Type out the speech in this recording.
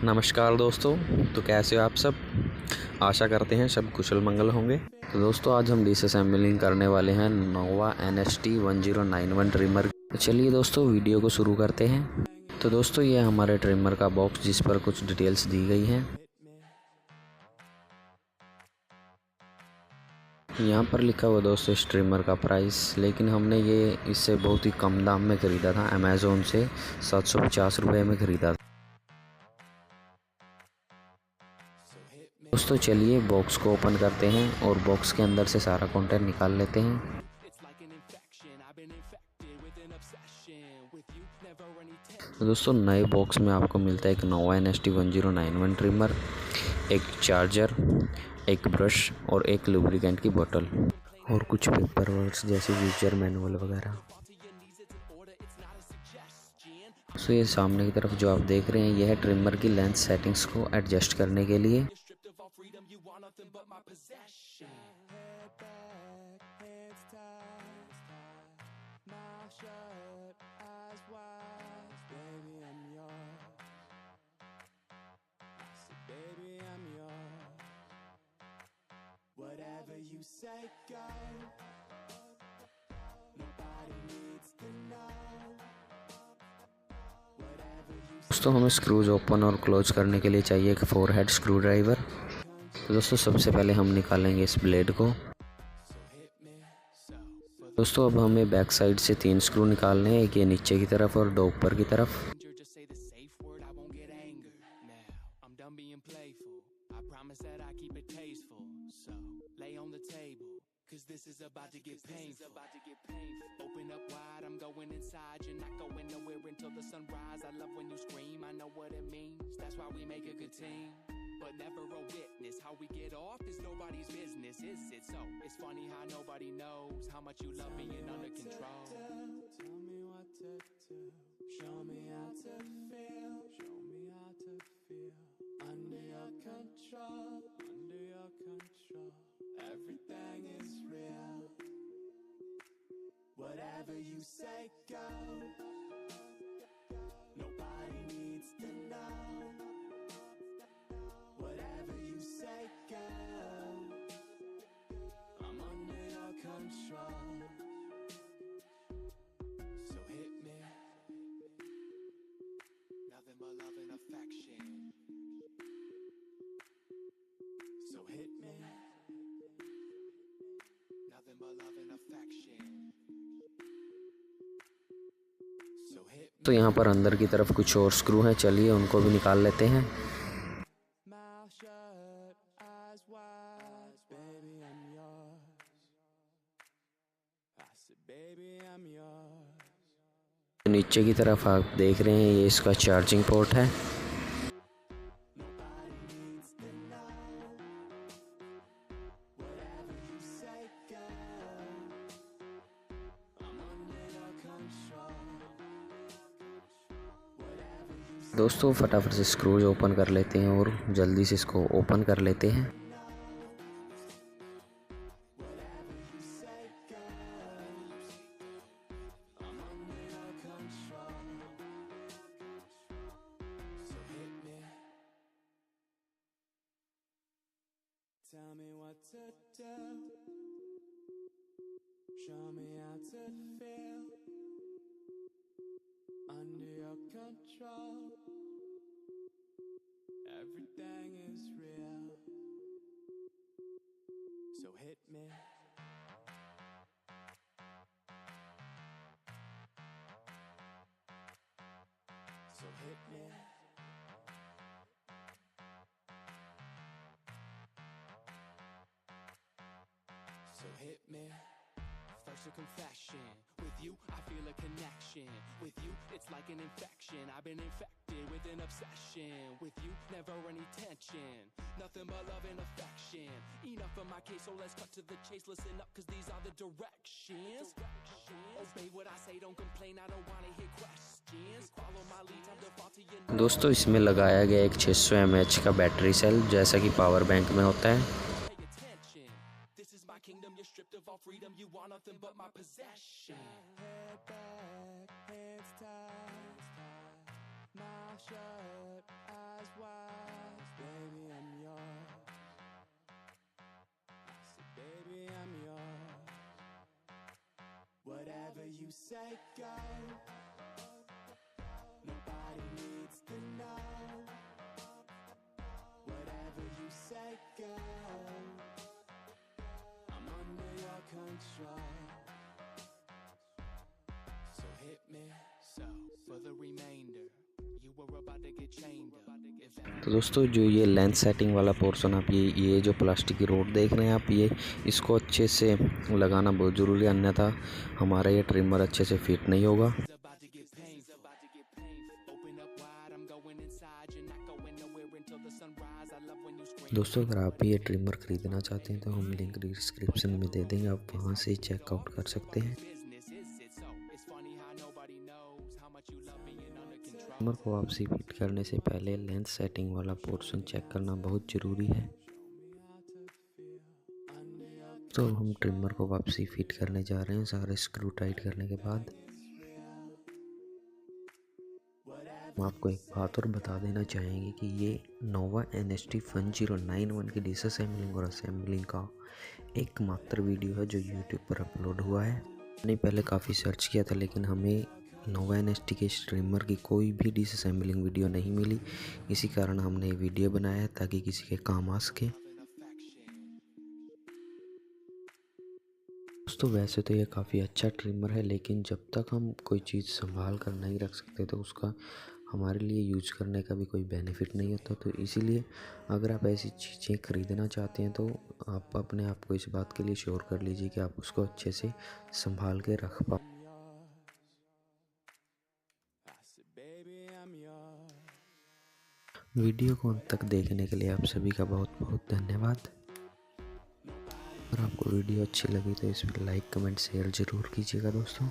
नमस्कार दोस्तों, तो कैसे हो आप सब। आशा करते हैं सब कुशल मंगल होंगे। तो दोस्तों आज हम डिसअसेंबलिंग करने वाले हैं नोवा NHT1091 ट्रिमर। तो चलिए दोस्तों वीडियो को शुरू करते हैं। तो दोस्तों ये हमारे ट्रिमर का बॉक्स जिस पर कुछ डिटेल्स दी गई हैं। यहाँ पर लिखा हुआ दोस्तों इस ट्रिमर का प्राइस, लेकिन हमने ये इससे बहुत ही कम दाम में ख़रीदा था। अमेज़ोन से 750 रुपये में ख़रीदा था। दोस्तों चलिए बॉक्स को ओपन करते हैं और बॉक्स के अंदर से सारा कंटेंट निकाल लेते हैं। तो दोस्तों नए बॉक्स में आपको मिलता है एक नोवा NHT1091 ट्रिमर, एक चार्जर, एक ब्रश और एक लुब्रिकेंट की बोतल और कुछ पेपर वर्क्स जैसे यूजर मैनुअल वगैरह। तो ये सामने की तरफ जो आप देख रहे हैं यह है ट्रिमर की लेंथ सेटिंग्स को एडजस्ट करने के लिए। दोस्तों हमें स्क्रूज ओपन और क्लोज करने के लिए चाहिए एक 4 हेड स्क्रू ड्राइवर। तो दोस्तों सबसे पहले हम निकालेंगे इस ब्लेड को। दोस्तों अब हमें बैक साइड से 3 स्क्रू निकालने हैं, एक ये नीचे की तरफ और 2 ऊपर की तरफ। But never a witness. How we get off is nobody's business, is it? So it's funny how nobody knows how much you love being under control. Tell me what to do. Show me how to feel. Show me how to feel. Under your control. Under your control. Everything is real. Whatever you say, go. Nobody needs to know. Whatever you say, go. I'm under your control. So hit me. Nothing but love and affection. So hit me. Nothing but love and affection. So hit me. तो यहाँ पर अंदर की तरफ कुछ और screw हैं, चलिए उनको भी निकाल लेते हैं। नीचे की तरफ आप देख रहे हैं ये इसका चार्जिंग पोर्ट है। दोस्तों फटाफट से स्क्रूज ओपन कर लेते हैं और जल्दी से इसको ओपन कर लेते हैं। Tell me what to do. Show me how to feel. Under your control. Everything is real. So hit me. So hit me. So hit me. First a confession. With you I feel a connection. With you it's like an infection. I've been infected with an obsession. With you never any tension. Nothing but love and affection. Enough of my case, so let's cut to the chase. Listen up cause these are the directions. Obey what I say, don't complain, I don't wanna hear questions. Follow my lead, time to fall to your knees. दोस्तों इसमें लगाया गया एक 600 mAh का battery cell जैसा कि power bank में होता है। Kingdom, you're stripped of all freedom. You want nothing but my possession. Head back, hands tied, mouth shut, eyes you say go. Nobody needs to know. Whatever you say go. I'm under your control. So hit me. So for the remainder, you were about to get chained up. तो दोस्तों जो ये length setting वाला portion आप ये जो plastic की road देख रहे हैं आप, ये इसको अच्छे से लगाना बहुत ज़रूरी है, अन्यथा हमारा ये ट्रिमर अच्छे से फिट नहीं होगा। दोस्तों अगर आप भी ये ट्रिमर ख़रीदना चाहते हैं तो हम लिंक डिस्क्रिप्शन में दे देंगे, आप वहां से चेकआउट कर सकते हैं। ट्रिमर को वापसी फिट करने से पहले लेंथ सेटिंग वाला पोर्शन चेक करना बहुत ज़रूरी है। तो हम ट्रिमर को वापसी फिट करने जा रहे हैं सारे स्क्रू टाइट करने के बाद। हम आपको एक बात और बता देना चाहेंगे कि ये नोवा NHT1091 की डिसअसेंबलिंग और असेंबलिंग का एकमात्र वीडियो है जो यूट्यूब पर अपलोड हुआ है। मैंने पहले काफ़ी सर्च किया था लेकिन हमें नोवा NHT के स्ट्रीमर की कोई भी डिसअसेंबलिंग वीडियो नहीं मिली, इसी कारण हमने ये वीडियो बनाया है ताकि किसी के काम आ सके। दोस्तों वैसे तो ये काफ़ी अच्छा ट्रिमर है, लेकिन जब तक हम कोई चीज़ संभाल कर नहीं रख सकते तो उसका हमारे लिए यूज करने का भी कोई बेनिफिट नहीं होता। तो इसीलिए अगर आप ऐसी चीज़ें ख़रीदना चाहते हैं तो आप अपने आप को इस बात के लिए श्योर कर लीजिए कि आप उसको अच्छे से संभाल के रख पाओ। वीडियो को अंत तक देखने के लिए आप सभी का बहुत बहुत धन्यवाद। अगर आपको वीडियो अच्छी लगी तो इसमें लाइक कमेंट शेयर ज़रूर कीजिएगा दोस्तों।